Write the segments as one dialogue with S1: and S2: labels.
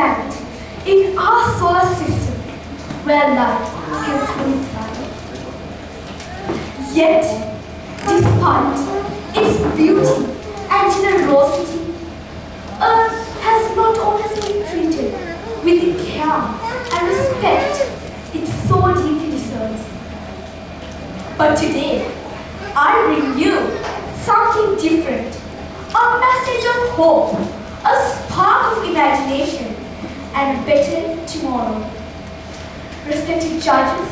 S1: planet in our solar system where life can truly thrive. Yet, despite its beauty and generosity, Earth has not always been treated with the care and respect it so deeply deserves. But today, I bring you something different, a message of hope, a spark of imagination, and a better tomorrow. Respected judges,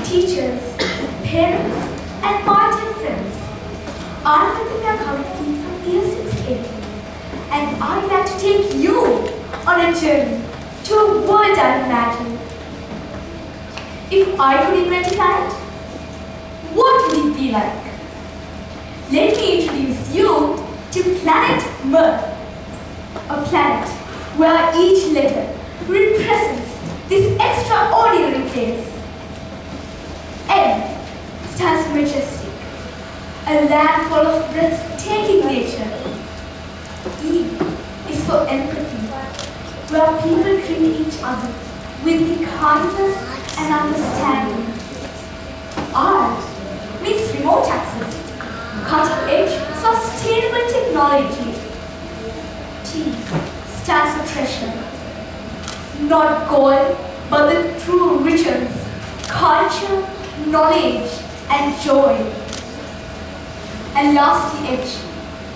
S1: teachers, parents, and my dear friends, I'm Pratika Kavati from Year 6A, and I'd like to take you on a journey to a world unimagined. If I could invent a planet, what would it be like? Let me introduce you to planet Mirth, a planet where each letter represents this extraordinary place. M stands for majestic, a land full of breathtaking nature. E is for empathy, where people treat each other with the kindness and understanding. R means remote access, cutting-edge, sustainable technology. T stands for treasure, not gold, but the true riches, culture, knowledge, and joy. And lastly, H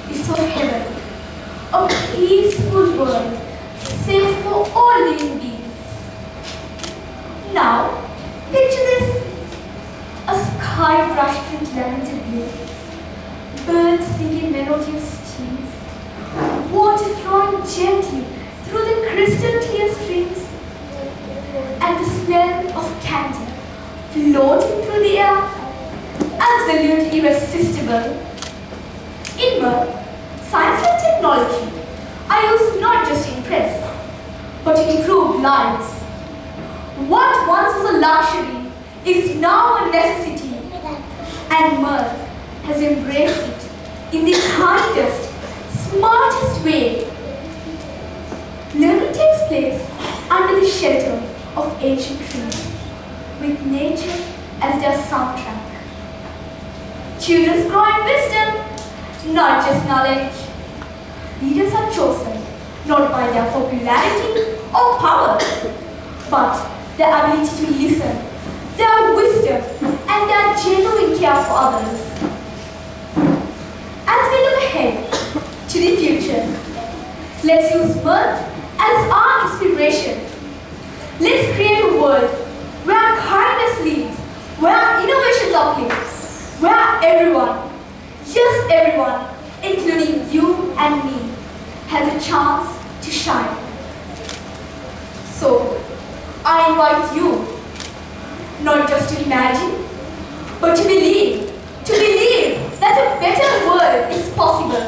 S1: is for heaven, a peaceful world, safe for all living beings. Now, picture this, a sky brushed with lavender blue, birds singing melodious tunes, water flowing gently through the crystal clear streams, and the smell of candy floating through the air, absolutely irresistible. In Mirth, science and technology are used not just to impress, but to improve lives. What once was a luxury is now a necessity, and Mirth has embraced it in the kindest, smartest way. Learning takes place under the shelter of ancient trees, with nature as their soundtrack. Children grow in wisdom, not just knowledge. Leaders are chosen not by their popularity or power, but their ability to listen, their wisdom, and their genuine care for others. As we look ahead to the future, let's use Mirth as our inspiration. Let's create a world where kindness leads, where innovations uplift, where everyone, yes everyone, including you and me, has a chance to shine. So, I invite you not just to imagine, but to believe that a better world is possible.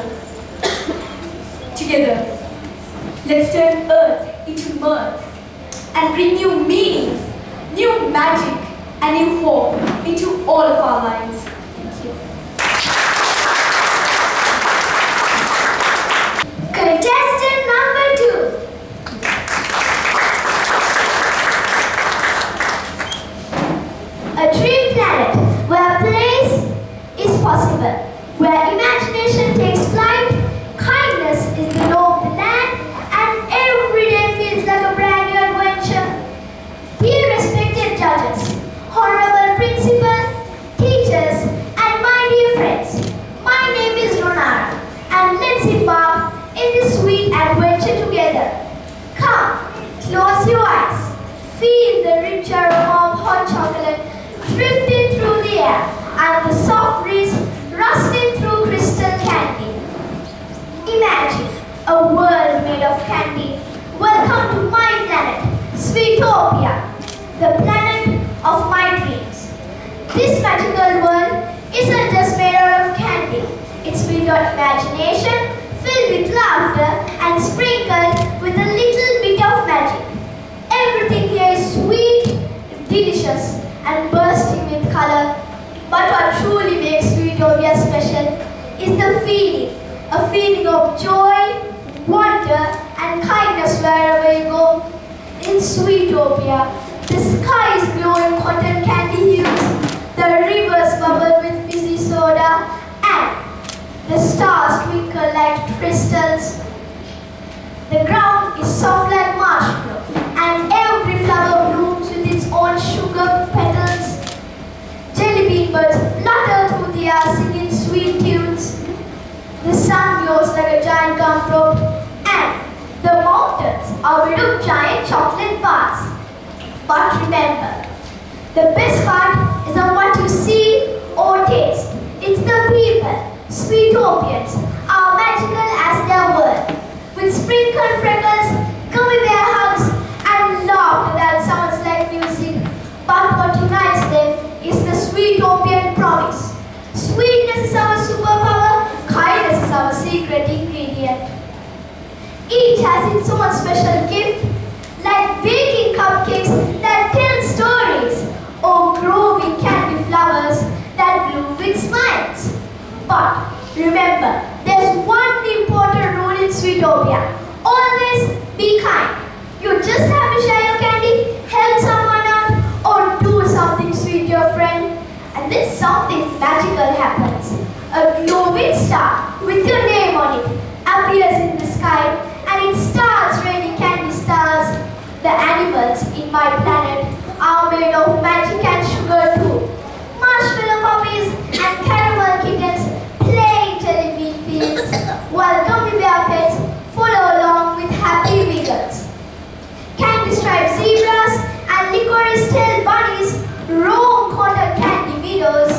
S1: Together, let's turn Earth into Mirth and bring new meanings, new magic, and new hope into all of our lives. Thank you.
S2: Contestant number 2. A dream planet where place is possible, where imagination takes flight, kindness is the law of the land, and every day feels like a brand new adventure. Dear respected judges, honorable principals, teachers, and my dear friends, my name is Ronara, and let's embark in this sweet adventure together. Come, close your eyes, feel the rich aroma of hot chocolate drifting through the air and the soft breeze rustling through crystal candy. Imagine a world made of candy. Welcome to my planet, Sweetopia, the planet of my dreams. This magical world isn't just made out of candy. It's built on imagination, filled with laughter, and sprinkled with a little bit of magic. Everything here is sweet, delicious, and bursting with color. But what truly makes Sweetopia special is the feeling, a feeling of joy, wonder, and kindness wherever you go. Sweetopia. The sky is glowing cotton candy hues, the rivers bubble with fizzy soda, and the stars twinkle like crystals. The ground is soft like marshmallow, and every flower blooms with its own sugar petals. Jelly bean birds flutter through the air singing sweet tunes. The sun glows like a giant gumdrop, and the mountains are made of giant chocolate bars. But remember, the best part is not what you see or taste. It's the people. Sweetopians are magical as their world, with sprinkled freckles, gummy bear hugs, and laughter that sounds like music. But what unites them is the Sweetopian promise. Sweetness is our superpower, kindness is our secret ingredient. Each has its own special gift, like baking cupcakes that tell stories, or growing candy flowers that bloom with smiles. But remember, there's one important rule in Sweetopia. Always be kind. You just have to share your candy, help someone out, or do something sweet to your friend, and then something magical happens. A glowing star with your name on it appears in the sky, and it starts raining candy stars. The animals in my planet are made of magic and sugar too. Marshmallow puppies and caramel kittens play in jelly bean fields, while gummy bear pets follow along with happy wiggles. Candy-striped zebras and licorice-tailed bunnies roam cotton candy meadows,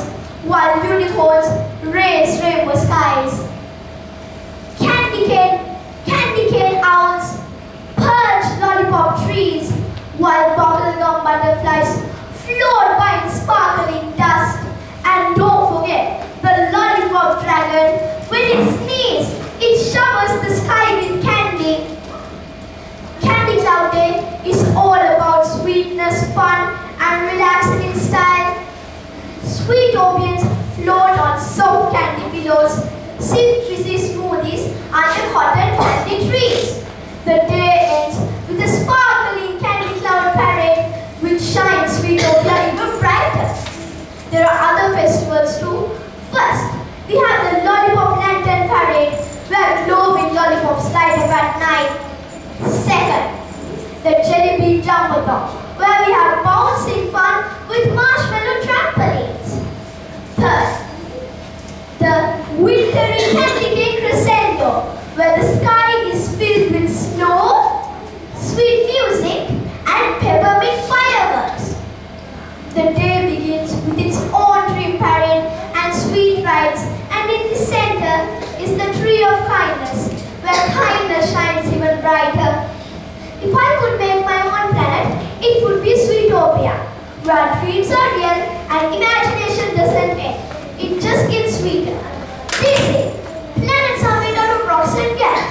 S2: while unicorns race rainbow skies. Candy cane owls perch lollipop trees, while bubblegum butterflies float by in sparkling dust. And don't forget the lollipop dragon. When it sneezes, it showers the sky with candy. Candy Cloud Day is all about sweetness, fun, and relaxing in style. Sweetopians float on soft candy pillows, sip fizzy smoothies under cotton candy trees. The day ends with a sparkling candy cloud parade which shines Sweetopia even brighter. There are other festivals too. First, we have the Lollipop Lantern Parade where glowing lollipops light up at night. Second, the Jelly Bean Jumbotron where we have bouncing fun with marshmallow trampolines. Third, the Wintry Candy Cane Crescendo where the sky is filled with snow, sweet music, and peppermint fireworks. The day begins with its own dream parade and sweet rides, and in the center is the tree of kindness, where kindness shines even brighter. If I could make my own planet, it would be Sweetopia, where dreams are real and imagination doesn't end. It just gets sweeter. They say planets are made out of rocks and gas,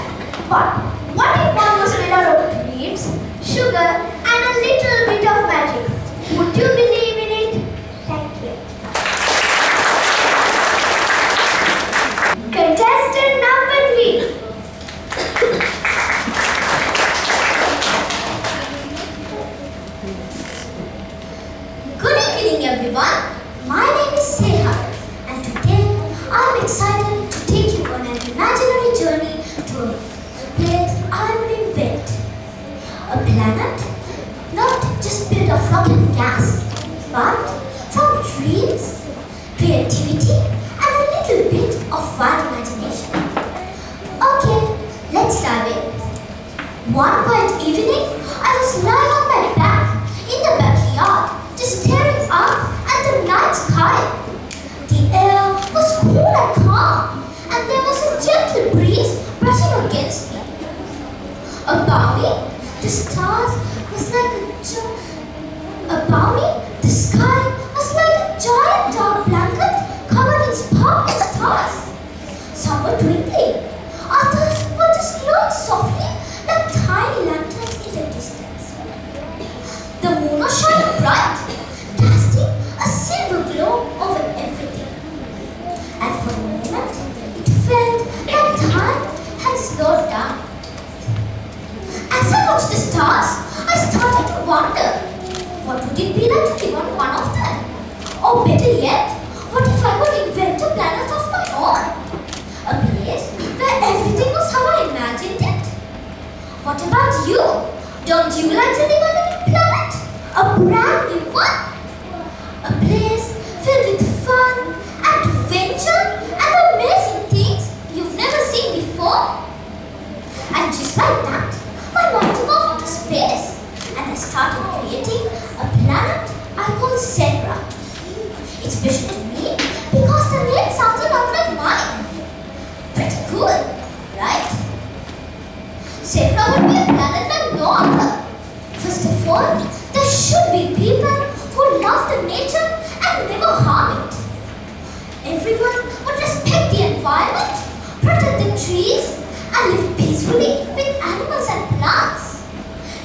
S2: but what if one was made out of dreams, sugar, and a little bit of magic? Would you believe in it? Thank you. Contestant number 3.
S3: Good evening, everyone. My name is Seha, and today I'm excited to take you on an imaginary journey to a place I would invent. A planet not just built of rock and gas, but from dreams, creativity, and a little bit of wild imagination. Okay, let's dive in. One quiet evening, I was lying on my back in the backyard, just staring up at the night sky. The air was cool and calm, and there was a gentle breeze brushing against me. Above me, the stars was like above me, the sky was like a giant dark blanket covered in sparkling stars. Some were twinkling, others were just glowing softly like tiny lanterns in the distance. The moon was shining bright, casting a silver glow over everything. And for a moment, it felt like time had slowed down. As I watched the stars, I started to wonder, what would it be like to live on one of them? Or better yet, what if I could invent a planet of my own? A place where everything was how I imagined it? What about you? Don't you like to live on a new planet? A brand new one? A place filled with fun, adventure, and amazing things you've never seen before? And just like that, my mind took off into space, and I started creating a planet I call Zebra. It's special to me because the name sounds a lot like mine. Pretty cool, right? Zebra would be a planet like no other. First of all, there should be people who love the nature and never harm it. Everyone would respect the environment, protect the trees, and live peacefully with animals and plants.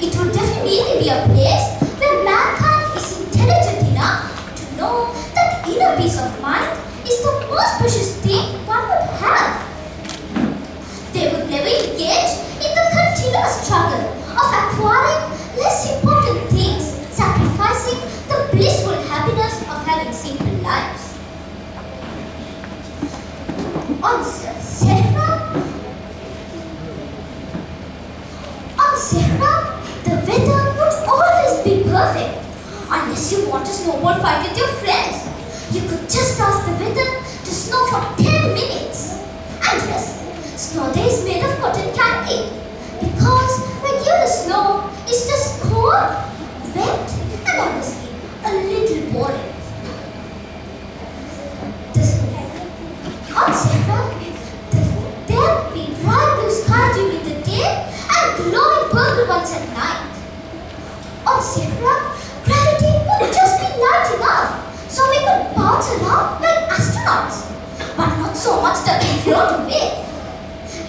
S3: It would definitely be a place where mankind is intelligent enough to know that inner peace of mind is the most precious thing one could have. They would never engage in the continuous struggle of acquiring less important things, sacrificing the blissful happiness of having simple lives. On Zebra, the weather would always be perfect. Unless you want a snowball fight with your friends, you could just ask the weather to snow for 10 minutes. And yes, snow day is made of cotton candy. Because regular snow is just cold, wet, and honestly, a little boring. On Zebra, there'd be bright blue sky during the day and glowing purple ones at night. On Zebra, gravity would just be light enough so we could bounce around like astronauts, but not so much that we float away.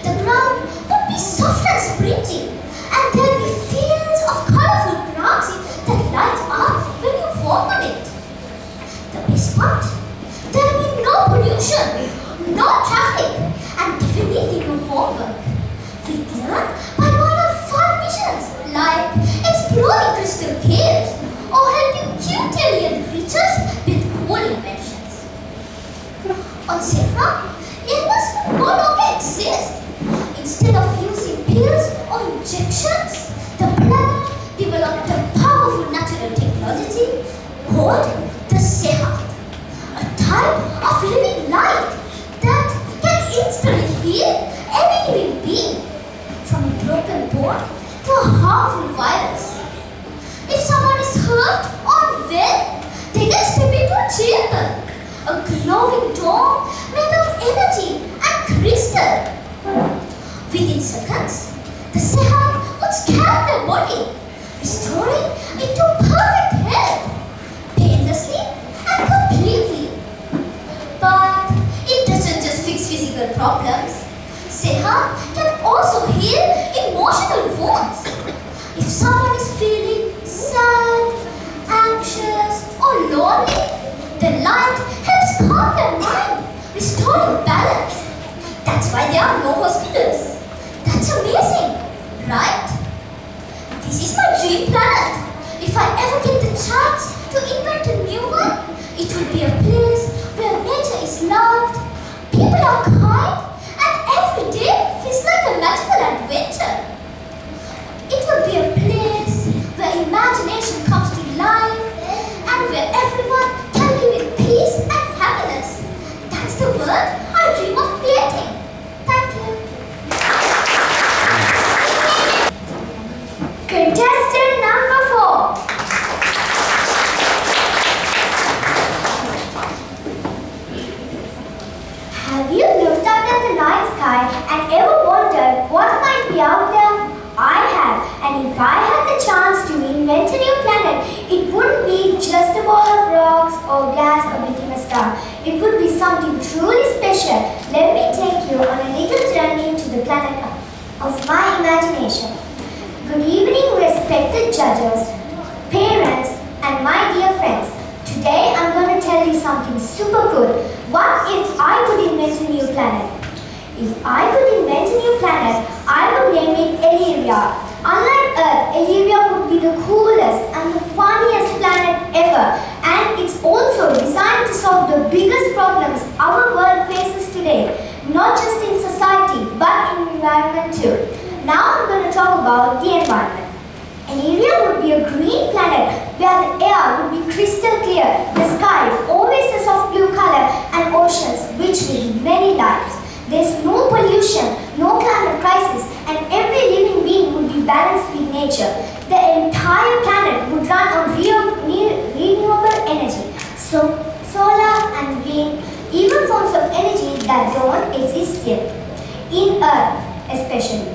S3: The ground would be soft and springy, and there'd be fields of colorful grass that light up when you walk on it. The best part, there'd be no pollution, no traffic, and definitely no homework. We learn by going on fun missions like exploring crystal caves or helping cute alien creatures with cool inventions. On Zebra, illness would no longer exist. Instead of using pills or injections, the planet developed a powerful natural technology called the Sehat, a type of living light that can instantly heal any living being, from a broken bone to a harmful virus. If someone is hurt or well, they can step into a chamber, a glowing dome made of energy and crystal. Within seconds, the Sehat would scan their body, restoring it to perfect health, painlessly and completely. But it doesn't just fix physical problems. Sehat can also heal emotional wounds. If someone is feeling sad, anxious, or lonely, the light helps calm their mind, restoring balance. That's why there are no hospitals. That's amazing, right? This is my dream planet. If I ever get the chance to invent a new one, it will be a place where nature is loved, people are kind, and every day feels like a magical adventure. It will be a place where imagination comes to life and where everyone can live in peace and happiness. That's the world I dream of creating. Thank you.
S2: Contestant number 4. Have you looked up at the night sky and ever wondered what might be out there? I have, and if I had the chance to invent a new planet, it wouldn't be just a ball of rocks or gas orbiting a star. It would be something truly special. Let me take you on a little journey to the planet of my imagination. Good evening, respected judges, parents, and my dear friends. Today I'm going to tell you something super cool. What if I could invent a new planet? If I could invent a new planet, I would name it Illyria. Unlike Earth, Illyria would be the coolest and about the environment. An area would be a green planet where the air would be crystal clear, the sky always a soft blue color, and oceans rich with many lives. There's no pollution, no climate crisis, and every living being would be balanced with nature. The entire planet would run on renewable energy, so solar and wind, even forms of energy that don't exist yet, in Earth especially.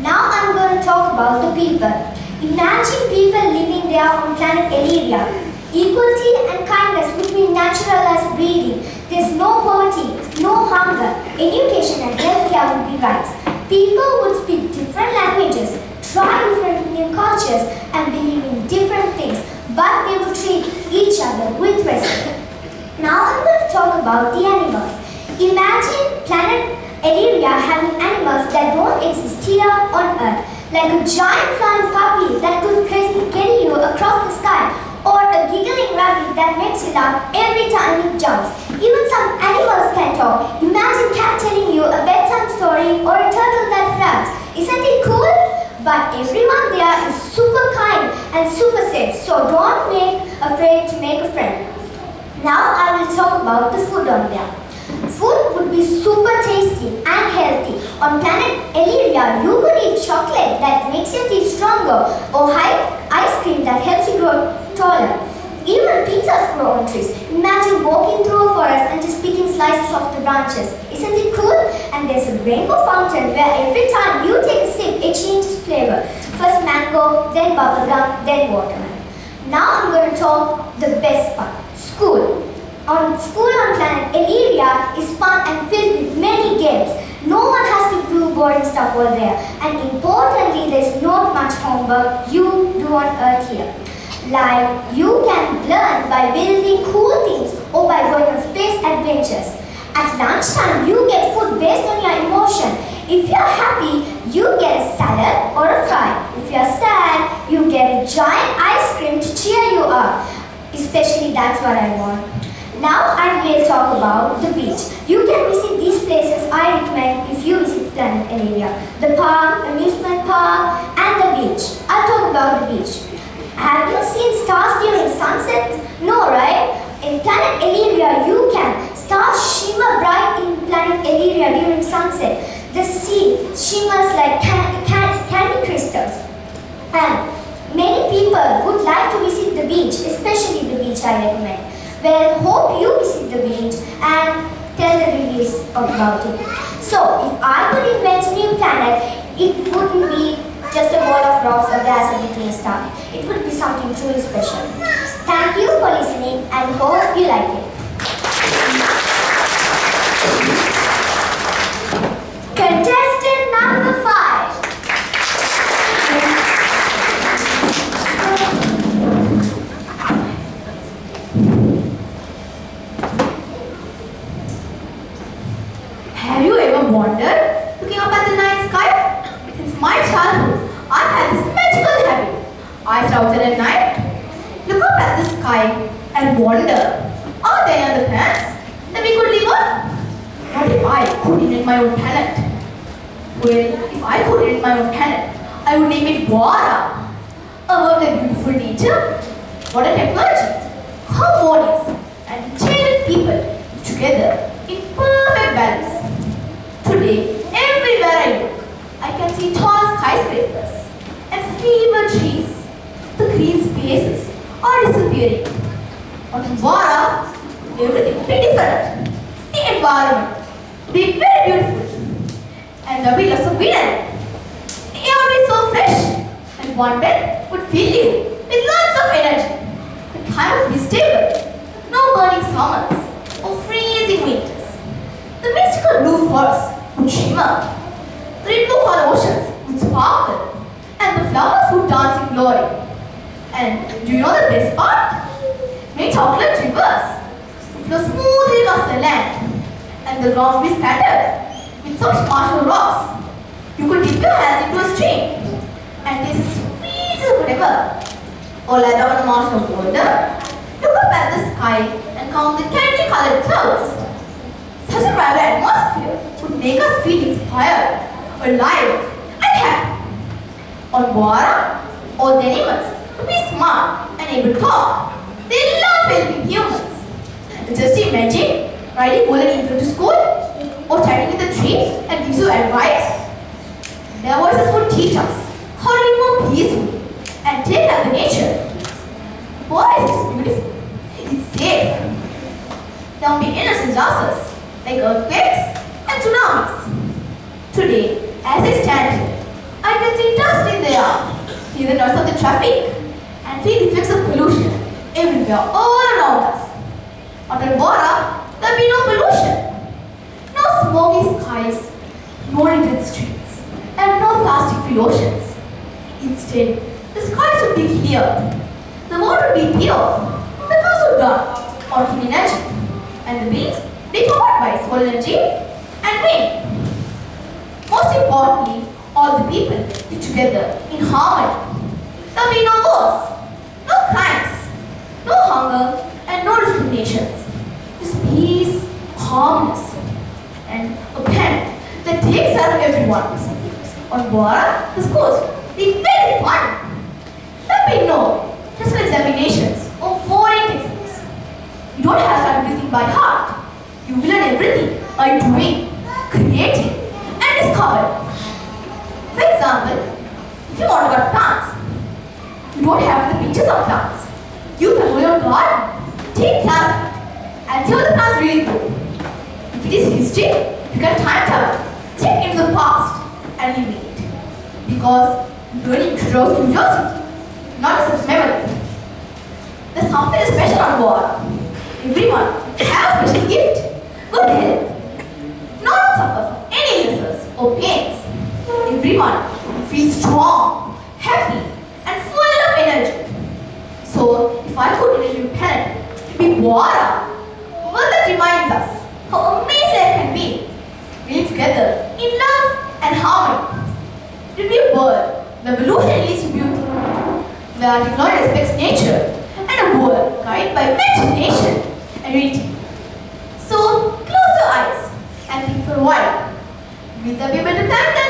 S2: Now I'm going to talk about the people. Imagine people living there on planet Elyria. Equality and kindness would be natural as breathing. There's no poverty, no hunger. Education and healthcare would be rights. People would speak different languages, try different new cultures, and believe in different things, but they would treat each other with respect. Now I'm going to talk about the animals. Imagine planet Elyria having animals that don't exist here on Earth, like a giant flying puppy that could carry you across the sky, or a giggling rabbit that makes you laugh every time it jumps. Even some animals can talk. Imagine cat telling you a bedtime story or a turtle that flaps. Isn't it cool? But everyone there is super kind and super safe, so don't be afraid to make a friend. Now I will talk about the food on there. Food would be super tasty and healthy. On planet Elyria, you could eat chocolate that makes your teeth stronger, or ice cream that helps you grow taller. Even pizzas grow on trees. Imagine walking through a forest and just picking slices off the branches. Isn't it cool? And there's a rainbow fountain where every time you take a sip, it changes flavor. First mango, then bubblegum, then watermelon. Now I'm going to talk the best part. School. School on planet Elyria is fun and filled with many games. No one has to do boring stuff over there. And importantly, there's not much homework you do on Earth here. Like, you can learn by building cool things or by going on space adventures. At lunchtime, you get food based on your emotion. If you're happy, you get a salad or a fry. If you're sad, you get a giant ice cream to cheer you up. Especially that's what I want. Now I will talk about the beach. You can visit these places I recommend if you visit planet Elyria. The park, amusement park, and the beach. I'll talk about the beach. Have you seen stars during sunset? No, right? In planet Elyria, you can. Stars shimmer bright in planet Elyria during sunset. The sea shimmers like candy crystals. And many people would like to visit the beach, especially the beach I recommend. Well, hope you visit the beach and tell the reviews about it. So, if I could invent a new planet, it wouldn't be just a ball of rocks or gas between a star. It would be something truly special. Thank you for listening and hope you like it. Contestant number 5.
S1: Have you ever wondered, looking up at the night sky? Since my childhood, I've had this magical habit. I sit outside at night, look up at the sky and wonder, are there any other planets that we could live on? What if I could invent my own planet? Well, if I could invent my own planet, I would name it Vara. A world of beautiful nature, modern technology, harmonious and enchanted people live together in perfect balance. Today, everywhere I look, I can see tall skyscrapers and fever trees. The green spaces are disappearing. On Vara, everything will be different. The environment will be very beautiful. And there will be lots of greenery. The air will be so fresh. And one breath would fill you with lots of energy. The climate would be stable. No burning summers or freezing winters. The mystical blue forests would shimmer. The rainbow colored oceans would sparkle. And the flowers would dance in glory. And do you know the best part? Many chocolate rivers would flow smoothly across the land. And the ground would be scattered with such marshmallow rocks. You could dip your hands into a stream and taste as sweet as whatever. Or lie down on a marshmallow boulder, look up at the sky and count the candy-colored clouds. Such a vibrant atmosphere would make us feel inspired, alive, and happy. On Bora, all the animals to be smart and able to talk. They love helping humans. Just imagine riding golden eagle to school or chatting with a tree and gives you advice. Their voices would teach us how to be more peaceful and take care of the nature. Boys, it's beautiful. It's safe. There will be innocent disasters like earthquakes and tsunamis. Today, as I stand here, I can see dust in the air, hear the noise of the traffic, and feel the effects of pollution everywhere, all around us. On Bora, there will be no pollution, no smoky skies, no littered streets, and no plastic-filled oceans. Instead, the skies would be clear, the water would be pure, the cars would run on clean energy, and the winds would be powered by solar energy and wind. Most importantly, all the people live together in harmony. There will be no wars, no crimes, no hunger, and no discriminations. Just peace, calmness, and a planet that takes care of everyone. On Bora, the schools will be very fun. There will be no stressful examinations or boring textbooks. You don't have to start everything by heart. You will learn everything by doing, creating, and discovering. For example, if you want to cut plants, you don't have the pictures of plants. You can go to your garden, take care of it, and see how the plants really grow. If it is history, you can time travel, check into the past, and live in it. Because learning shows curiosity, not just memory. There's something special on board. Everyone has a special gift, good health. No one suffers from any illnesses or pains. Everyone feels strong, happy, and full of energy. So, if I could in a new planet to be water, well, that reminds us how amazing it can be. We live together in love and harmony. It will be a world where evolution leads to beauty, where technology respects nature, and a world guided by imagination and unity. So, close your eyes and think for a while. Will there be a better planet than